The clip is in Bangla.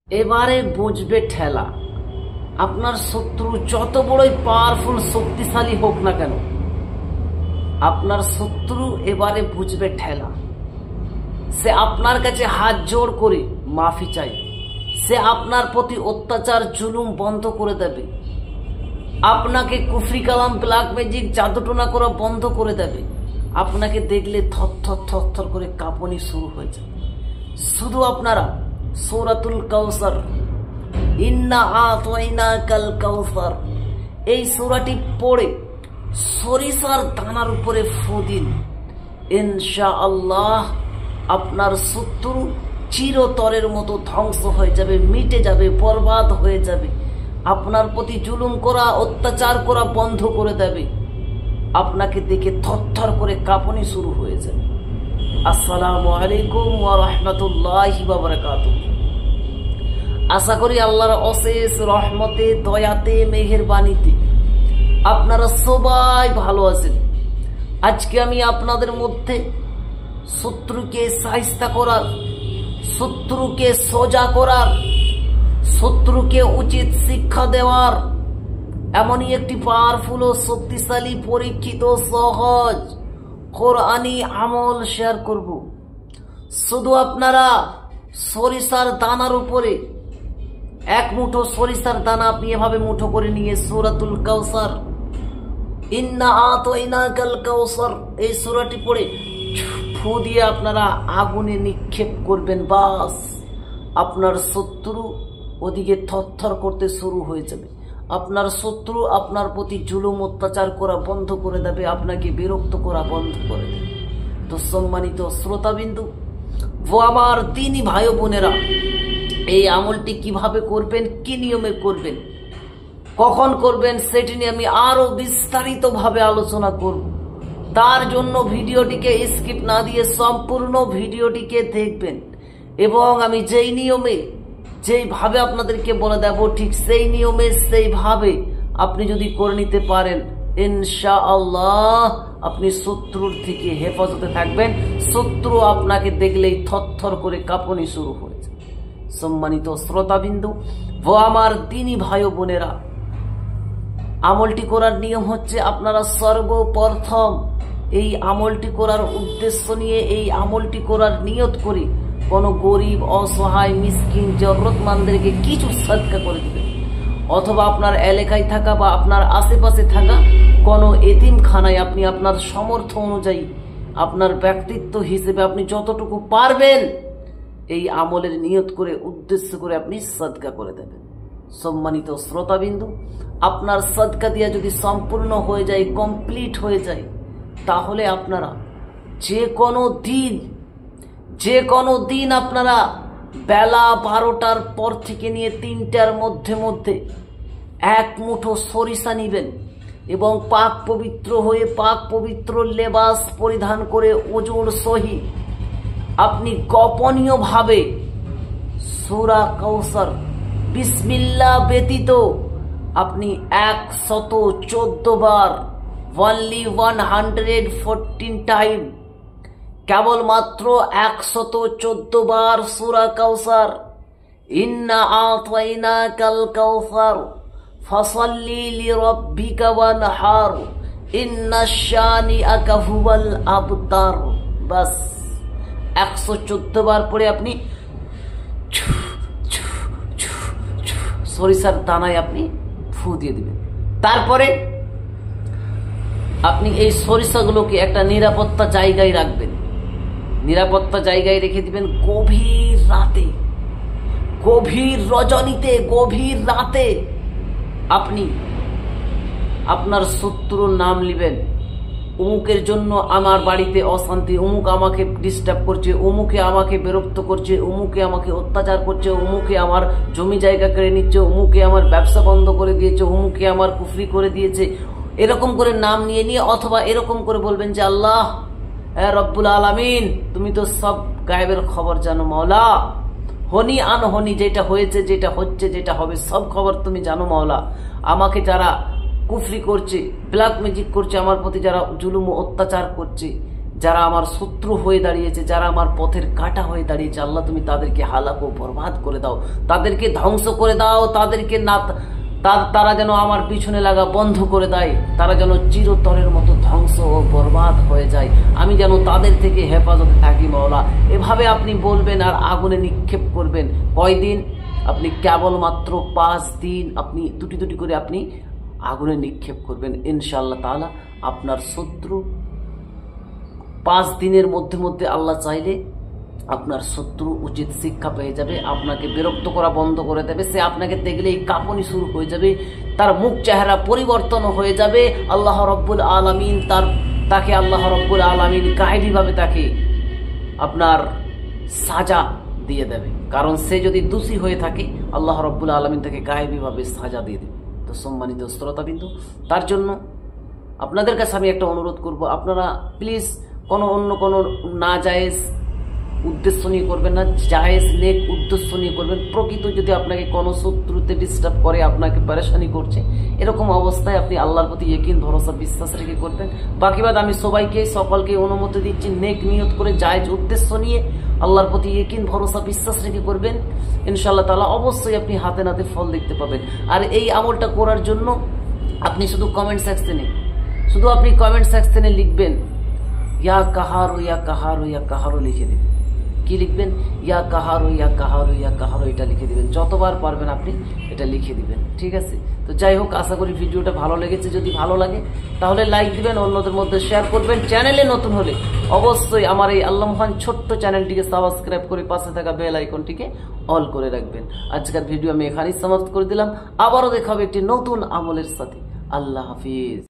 এবারে বুঝবে ঠেলা। আপনার শত্রু যত বড়ই পাওয়ারফুল শক্তিশালী হোক না কেন, আপনার শত্রু এবারে বুঝবে ঠেলা। সে আপনার কাছে হাত জোড় করে মাফি চাই, সে আপনার প্রতি অত্যাচার জুলুম বন্ধ করে দেবে, আপনাকে কুফরি কালাম ব্ল্যাক ম্যাজিক জাদুটোনা করা বন্ধ করে দেবে। আপনাকে দেখলে থরথর থরথর করে কাঁপুনি শুরু হয়ে যাবে। শুধু আপনারা সূরাতুল কাউসার, ইন্না আতাইনাকাল কাউসার, এই সূরাটি পড়ে সরিষার দানার উপরে ফু দিন। ইনশাআল্লাহ আপনার শত্রু চিরতরের মতো ধ্বংস হয়ে যাবে, মিটে যাবে, বরবাদ হয়ে যাবে। আপনার প্রতি জুলুম করা, অত্যাচার করা বন্ধ করে দেবে। আপনাকে দেখে থরথর করে কাঁপুনি শুরু হয়ে যাবে। আসসালামু আলাইকুম ওয়া রাহমাতুল্লাহি ওয়া বারাকাতুহু। আশা করি আল্লাহর অশেষ রহমতে, দয়াতে, মেহেরবানিতে আপনারা সবাই ভালো আছেন। আজকে আমি আপনাদের মধ্যে শত্রুকে শায়েস্তা করার, শত্রুকে সোজা করার, শত্রুকে উচিত শিক্ষা দেওয়ার এমনই একটি পাওয়ারফুল ও শক্তিশালী, পরীক্ষিত, সহজ কোরআনি আমল শেয়ার করব। শুধু আপনারা সরিষার দানার উপরে এক মুঠো সরিষার দানা আপনি এভাবে মুঠো করে নিয়ে সূরাতুল কাউসার, ইন্না আতাইনাকাল কাউসার, এই সূরাটি পড়ে ফু দিয়ে আপনারা আগুনে নিক্ষেপ করবেন। বাস আপনার শত্রু ওদিকে থরথর করতে শুরু হয়ে যাবে। আপনার শত্রু আপনার প্রতি জুলুম অত্যাচার করা বন্ধ করে দেবে, আপনাকে বিরক্ত করা বন্ধ করে দেবে। তো সম্মানিত শ্রোতাবিন্দু ও আমার দিনী ভাই বোনেরা, এই আমলটি কিভাবে করবেন, কি নিয়মে করবেন, কখন করবেন, সেটি নিয়ে আমি আরো বিস্তারিত ভাবে আলোচনা করব। তার জন্য ভিডিওটিকে স্কিপ না দিয়ে সম্পূর্ণ ভিডিওটিকে দেখবেন এবং আমি যেই নিয়মে, যেইভাবে আপনাদেরকে বলে দেব, ঠিক সেই নিয়মে সেইভাবে আপনি যদি করে নিতে পারেন, ইনশাআল্লাহ আপনি শত্রুর থেকে হেফাজতে থাকবেন। শত্রু আপনাকে দেখলেই থরথর করে কাঁপুনি শুরু হয়েছে। সম্মানিত শ্রোতাবিন্দু ও আমার দিনী ভাই বোনেরা, আমলটি করার নিয়ম হচ্ছে, আপনারা সর্বপ্রথম এই আমলটি করার উদ্দেশ্য নিয়ে, এই আমলটি করার নিয়ত করে কোনো গরিব, অসহায়, মিসকিন, জরুরতমন্দেরকে কিছু সদকা করে দিবেন। অথবা আপনার এলাকায় থাকা বা আপনার আশেপাশে থাকা কোনো এতিমখানায় আপনি আপনার সামর্থ্য অনুযায়ী, আপনার ব্যক্তিত্ব হিসেবে আপনি যতটুকু পারবেন এই আমলের নিয়ত করে, উদ্দেশ্য করে আপনি সদকা করে দেবেন। সম্মানিত শ্রোতাবিন্দু, আপনার সদকা দিয়া যদি সম্পূর্ণ হয়ে যায়, কমপ্লিট হয়ে যায়, তাহলে আপনারা যে কোনো দিন আপনারা বেলা 12টার পর থেকে নিয়ে 3টার মধ্যে এক মুঠো সরিষা নিবেন এবং পাক পবিত্র হয়ে, পাক পবিত্র লেবাস পরিধান করে, ওজোর সহিত আপনি গোপনীয় ভাবে সূরা কাউসার বিসমিল্লাহ ব্যতীত আপনি 114 বার, অনলি 114 টাইম, কেবলমাত্র 114 বার সূরা কাউসার, ইন্না আতাইনাকাল কাউসার ফাসাল্লি লিরাব্বিকা ওয়ানহার ইন্নাশ শানিআকা হুয়াল আবতার। বাস 114 বার পরে আপনি সরিষার দানায় আপনি ফু দিয়ে দিবেন। তারপরে আপনি এই সরিষাগুলোকে একটা নিরাপত্তা জায়গায় রাখবেন। নিরাপত্তা জায়গায় রেখে দিবেন। গভীর রাতে, গভীর রজনীতে, গভীর রাতে আপনি আপনার শত্রুর নাম লিবেন। অমুকের জন্য আমার বাড়িতে অশান্তি, অমুক আমাকে ডিস্টার্ব করছে, অমুকে আমাকে বিরক্ত করছে, অমুকে আমাকে অত্যাচার করছে, অমুকে আমার জমি জায়গা কেড়ে নিচ্ছে, অমুকে আমার ব্যবসা বন্ধ করে দিয়েছে, অমুকে আমার কুফরি করে দিয়েছে। এরকম করে নাম নিয়ে নিয়ে, অথবা এরকম করে বলবেন যে আল্লাহ রব্বুল আলামিন, তুমি তো সব গায়েবের খবর জানো মাওলা, হনি আনহনি, যেটা হয়েছে, যেটা হচ্ছে, যেটা হবে, সব খবর তুমি জানো মাওলা। আমাকে যারা কুফরি করছে, ব্ল্যাক ম্যাজিক করছে, আমার প্রতি যারা জুলুম ও অত্যাচার করছে, যারা আমার শত্রু হয়ে দাঁড়িয়েছে, যারা আমার পথের কাঁটা হয়ে দাঁড়িয়েছে, আল্লাহ তুমি তাদেরকে হালাক ও বরবাদ করে দাও, তাদেরকে ধ্বংস করে দাও, তাদেরকে না তারা যেন আমার পিছনে লাগা বন্ধ করে দেয়, তারা যেন চিরতরের মতো ধ্বংস ও বরবাদ হয়ে যায়, আমি যেন তাদের থেকে হেফাজতে থাকি মাওলা। এভাবে আপনি বলবেন আর আগুনে নিক্ষেপ করবেন। কয়দিন? আপনি কেবলমাত্র 5 দিন আপনি দুটি করে আপনি আগুনে নিক্ষেপ করবেন। ইনশাআল্লাহ তাআলা আপনার শত্রু 5 দিনের মধ্যে আল্লাহ চাইলে আপনার শত্রু উচিত শিক্ষা পেয়ে যাবে, আপনাকে বিরক্ত করা বন্ধ করে দেবে, সে আপনাকে দেখলেই কাঁপুনি শুরু হয়ে যাবে, তার মুখ চেহারা পরিবর্তন হয়ে যাবে। আল্লাহ রব্বুল আলামিন তাকে আল্লাহ রব্বুল আলামিন গায়েবীভাবে তাকে আপনার সাজা দিয়ে দেবে, কারণ সে যদি দোষী হয়ে থাকে আল্লাহ রব্বুল আলামিন তাকে গায়েবীভাবে সাজা দিয়ে দেবে। তো সম্মানিত শ্রোতাবিন্দু, তার জন্য আপনাদের কাছে আমি একটা অনুরোধ করব, আপনারা প্লিজ অন্য কোনো না জায়েজ উদ্দেশ্য নিয়ে করবেন না, জায়েজ নেক উদ্দেশ্য নিয়ে করবেন। প্রকৃত যদি আপনাকে কোনো শত্রুতে ডিস্টার্ব করে, আপনাকে পেরেশানি করছে, এরকম অবস্থায় আপনি আল্লাহর প্রতি ইকিন ভরসা বিশ্বাস রেখে করবেন। বাকি বাদ আমি সকলকে অনুমতি দিচ্ছি, নেক নিয়ত করে জায়েজ উদ্দেশ্য নিয়ে আল্লাহর প্রতি ইকিন ভরসা বিশ্বাস রেখে করবেন। ইনশাআল্লাহ তাআলা অবশ্যই আপনি হাতে নাতে ফল দেখতে পাবেন। আর এই আমলটা করার জন্য আপনি শুধু কমেন্ট সেকশনে লিখবেন ইয়া কাহারো ইয়া কাহারো ইয়া কাহারো লিখে দিন। কি লিখবেন? ইয়া কাহারো ইয়া কাহারো ইয়া কাহারো, এটা লিখে দিবেন। যতবার পারবেন আপনি এটা লিখে দিবেন, ঠিক আছে? তো যাই হোক, আশা করি ভিডিওটা ভালো লেগেছে। যদি ভালো লাগে তাহলে লাইক দিবেন, অন্যদের মধ্যে শেয়ার করবেন। চ্যানেলে নতুন হলে অবশ্যই আমার এই আল্লাহ মহান ছোট্ট চ্যানেলটিকে সাবস্ক্রাইব করে পাশে থাকা বেল আইকনটিকে অল করে রাখবেন। আজকের ভিডিও আমি এখানেই সমাপ্ত করে দিলাম। আবারও দেখা হবে একটি নতুন আমলের সাথে। আল্লাহ হাফিজ।